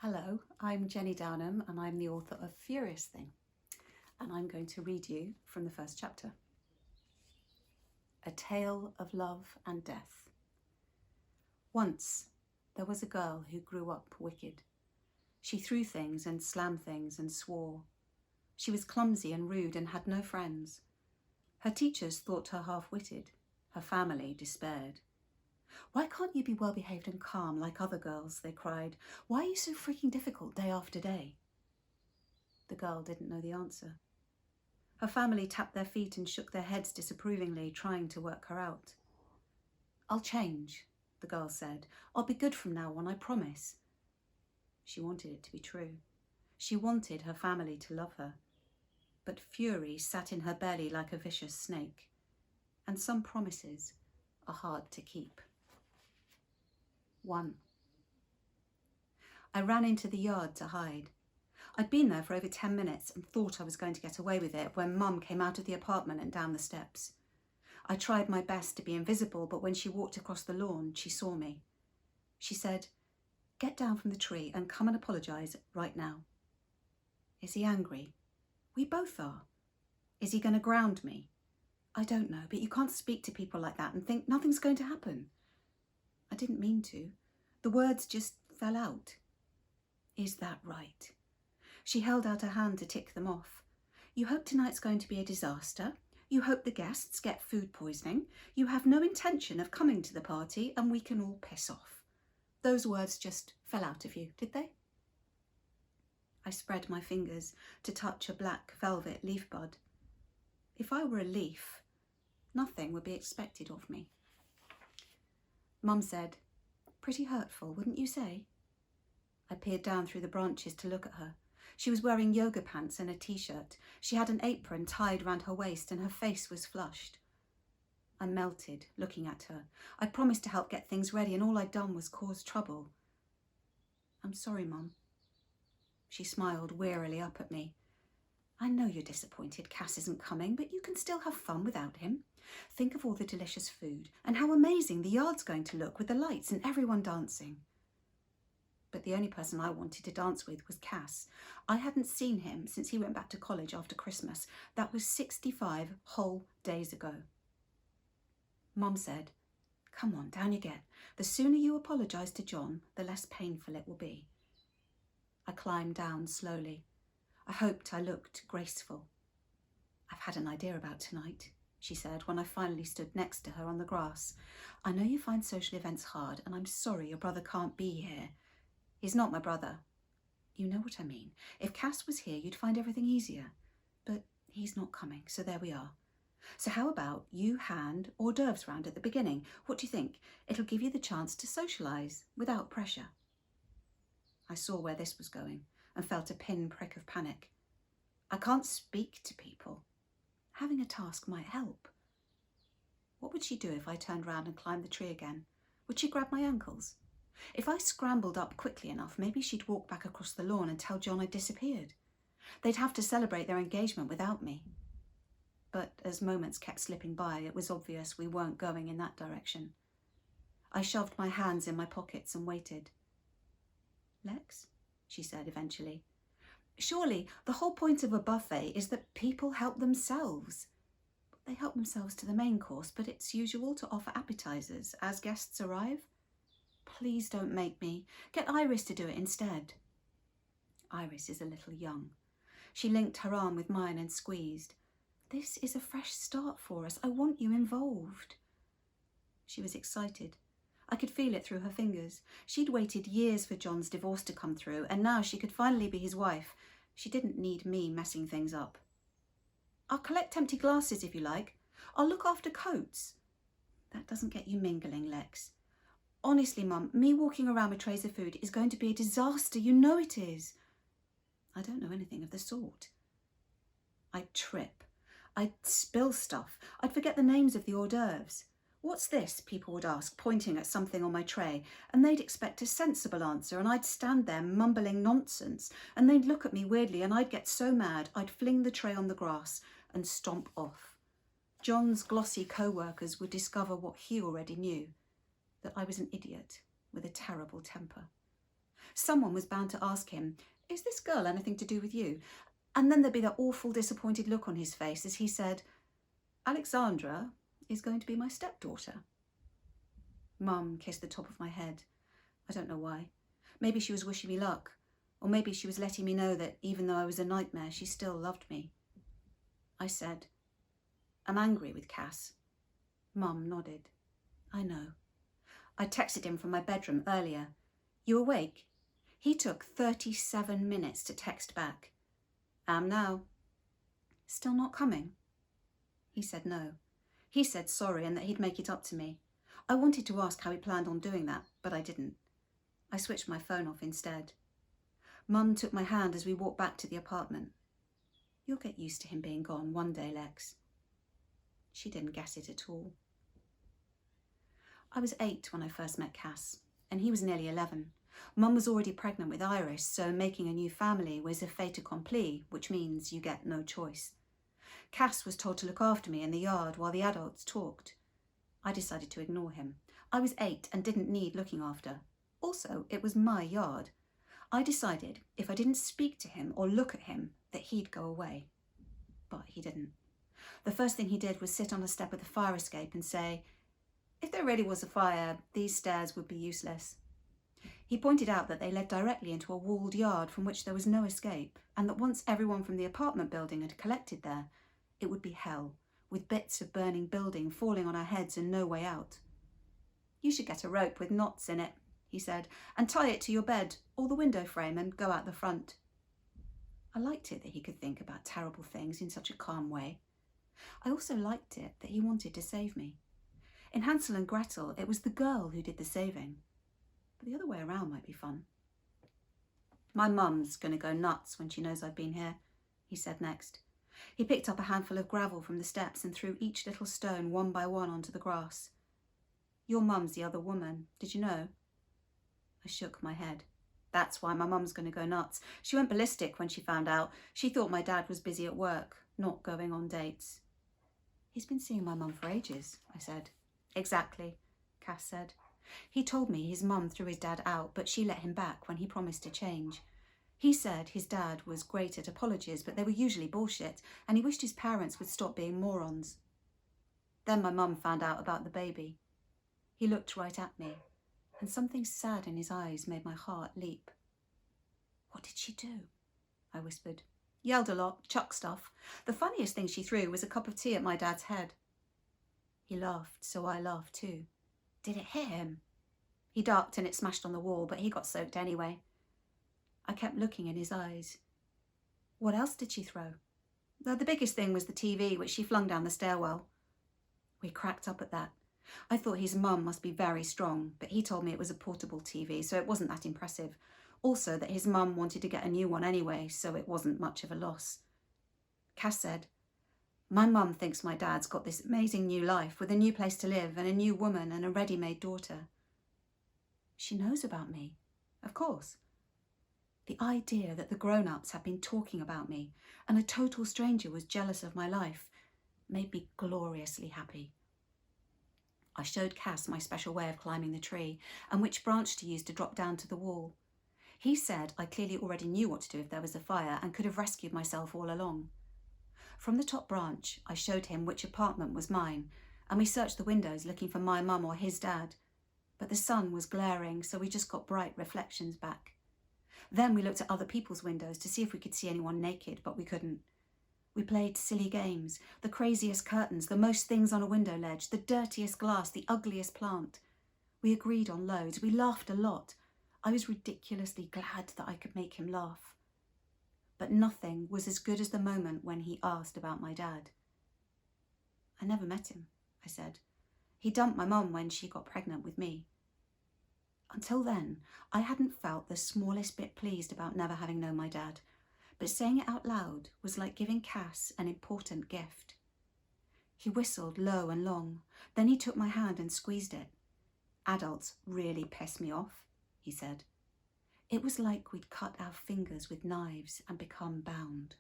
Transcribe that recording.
Hello, I'm Jenny Downham and I'm the author of Furious Thing, and I'm going to read you from the first chapter. A Tale of Love and Death. Once there was a girl who grew up wicked. She threw things and slammed things and swore. She was clumsy and rude and had no friends. Her teachers thought her half-witted. Her family despaired. "Why can't you be well-behaved and calm like other girls?" they cried. "Why are you so freaking difficult day after day?" The girl didn't know the answer. Her family tapped their feet and shook their heads disapprovingly, trying to work her out. "I'll change," the girl said. "I'll be good from now on, I promise." She wanted it to be true. She wanted her family to love her. But fury sat in her belly like a vicious snake. And some promises are hard to keep. 1. I ran into the yard to hide. I'd been there for over 10 minutes and thought I was going to get away with it when Mum came out of the apartment and down the steps. I tried my best to be invisible, but when she walked across the lawn, she saw me. She said, "Get down from the tree and come and apologise right now." Is he angry? We both are. Is he going to ground me? I don't know, but you can't speak to people like that and think nothing's going to happen. I didn't mean to. The words just fell out. Is that right? She held out her hand to tick them off. You hope tonight's going to be a disaster. You hope the guests get food poisoning. You have no intention of coming to the party and we can all piss off. Those words just fell out of you, did they? I spread my fingers to touch a black velvet leaf bud. If I were a leaf, nothing would be expected of me. Mum said, "Pretty hurtful, wouldn't you say?" I peered down through the branches to look at her. She was wearing yoga pants and a t-shirt. She had an apron tied round her waist and her face was flushed. I melted, looking at her. I'd promised to help get things ready and all I'd done was cause trouble. "I'm sorry, Mum." She smiled wearily up at me. "I know you're disappointed Cass isn't coming, but you can still have fun without him. Think of all the delicious food and how amazing the yard's going to look with the lights and everyone dancing." But the only person I wanted to dance with was Cass. I hadn't seen him since he went back to college after Christmas. That was 65 whole days ago. Mum said, "Come on, down you get. The sooner you apologise to John, the less painful it will be." I climbed down slowly. I hoped I looked graceful. "I've had an idea about tonight," she said when I finally stood next to her on the grass. "I know you find social events hard, and I'm sorry your brother can't be here. He's not my brother. You know what I mean. If Cass was here, you'd find everything easier. But he's not coming, so there we are. So how about you hand hors d'oeuvres round at the beginning? What do you think? It'll give you the chance to socialise without pressure." I saw where this was going and felt a pinprick of panic. I can't speak to people. Having a task might help. What would she do if I turned round and climbed the tree again? Would she grab my ankles? If I scrambled up quickly enough, maybe she'd walk back across the lawn and tell John I'd disappeared. They'd have to celebrate their engagement without me. But as moments kept slipping by, it was obvious we weren't going in that direction. I shoved my hands in my pockets and waited. "Lex," she said eventually, "surely the whole point of a buffet is that people help themselves." "They help themselves to the main course, but it's usual to offer appetizers as guests arrive." "Please don't make me. Get Iris to do it instead." Iris is a little young. She linked her arm with mine and squeezed. "This is a fresh start for us. I want you involved." She was excited. I could feel it through her fingers. She'd waited years for John's divorce to come through, and now she could finally be his wife. She didn't need me messing things up. "I'll collect empty glasses if you like. I'll look after coats." "That doesn't get you mingling, Lex." "Honestly, Mum, me walking around with trays of food is going to be a disaster. You know it is." "I don't know anything of the sort." I'd trip. I'd spill stuff. I'd forget the names of the hors d'oeuvres. "What's this?" people would ask, pointing at something on my tray, and they'd expect a sensible answer, and I'd stand there mumbling nonsense, and they'd look at me weirdly, and I'd get so mad I'd fling the tray on the grass and stomp off. John's glossy co-workers would discover what he already knew, that I was an idiot with a terrible temper. Someone was bound to ask him, "Is this girl anything to do with you?" And then there'd be that awful disappointed look on his face as he said, "Alexandra is going to be my stepdaughter." Mum kissed the top of my head. I don't know why. Maybe she was wishing me luck, or maybe she was letting me know that even though I was a nightmare, she still loved me. I said, "I'm angry with Cass." Mum nodded. "I know. I texted him from my bedroom earlier. You awake?" He took 37 minutes to text back. "Am now." "Still not coming?" He said no. He said sorry and that he'd make it up to me. I wanted to ask how he planned on doing that, but I didn't. I switched my phone off instead. Mum took my hand as we walked back to the apartment. "You'll get used to him being gone one day, Lex." She didn't guess it at all. I was 8 when I first met Cass, and he was nearly 11. Mum was already pregnant with Iris, so making a new family was a fait accompli, which means you get no choice. Cass was told to look after me in the yard while the adults talked. I decided to ignore him. I was 8 and didn't need looking after. Also, it was my yard. I decided if I didn't speak to him or look at him, that he'd go away. But he didn't. The first thing he did was sit on a step of the fire escape and say, "If there really was a fire, these stairs would be useless." He pointed out that they led directly into a walled yard from which there was no escape, and that once everyone from the apartment building had collected there, it would be hell, with bits of burning building falling on our heads and no way out. "You should get a rope with knots in it," he said, "and tie it to your bed or the window frame and go out the front." I liked it that he could think about terrible things in such a calm way. I also liked it that he wanted to save me. In Hansel and Gretel, it was the girl who did the saving. But the other way around might be fun. "My mum's going to go nuts when she knows I've been here," he said next. He picked up a handful of gravel from the steps and threw each little stone one by one onto the grass. "Your mum's the other woman, did you know?" I shook my head. "That's why my mum's going to go nuts. She went ballistic when she found out. She thought my dad was busy at work, not going on dates." "He's been seeing my mum for ages," I said. "Exactly," Cass said. "He told me his mum threw his dad out, but she let him back when he promised to change. He said his dad was great at apologies, but they were usually bullshit, and he wished his parents would stop being morons. Then my mum found out about the baby." He looked right at me, and something sad in his eyes made my heart leap. "What did she do?" I whispered. "Yelled a lot, chucked stuff. The funniest thing she threw was a cup of tea at my dad's head." He laughed, so I laughed too. "Did it hit him?" "He ducked and it smashed on the wall, but he got soaked anyway." I kept looking in his eyes. "What else did she throw?" "The biggest thing was the TV, which she flung down the stairwell." We cracked up at that. I thought his mum must be very strong, but he told me it was a portable TV, so it wasn't that impressive. Also that his mum wanted to get a new one anyway, so it wasn't much of a loss. Cass said, "My mum thinks my dad's got this amazing new life with a new place to live and a new woman and a ready-made daughter." She knows about me, of course. The idea that the grown-ups had been talking about me and a total stranger was jealous of my life made me gloriously happy. I showed Cass my special way of climbing the tree and which branch to use to drop down to the wall. He said I clearly already knew what to do if there was a fire and could have rescued myself all along. From the top branch, I showed him which apartment was mine, and we searched the windows looking for my mum or his dad. But the sun was glaring, so we just got bright reflections back. Then we looked at other people's windows to see if we could see anyone naked, but we couldn't. We played silly games, the craziest curtains, the most things on a window ledge, the dirtiest glass, the ugliest plant. We agreed on loads, we laughed a lot. I was ridiculously glad that I could make him laugh. But nothing was as good as the moment when he asked about my dad. "I never met him," I said. "He dumped my mum when she got pregnant with me." Until then, I hadn't felt the smallest bit pleased about never having known my dad, but saying it out loud was like giving Cass an important gift. He whistled low and long, then he took my hand and squeezed it. "Adults really piss me off," he said. It was like we'd cut our fingers with knives and become bound.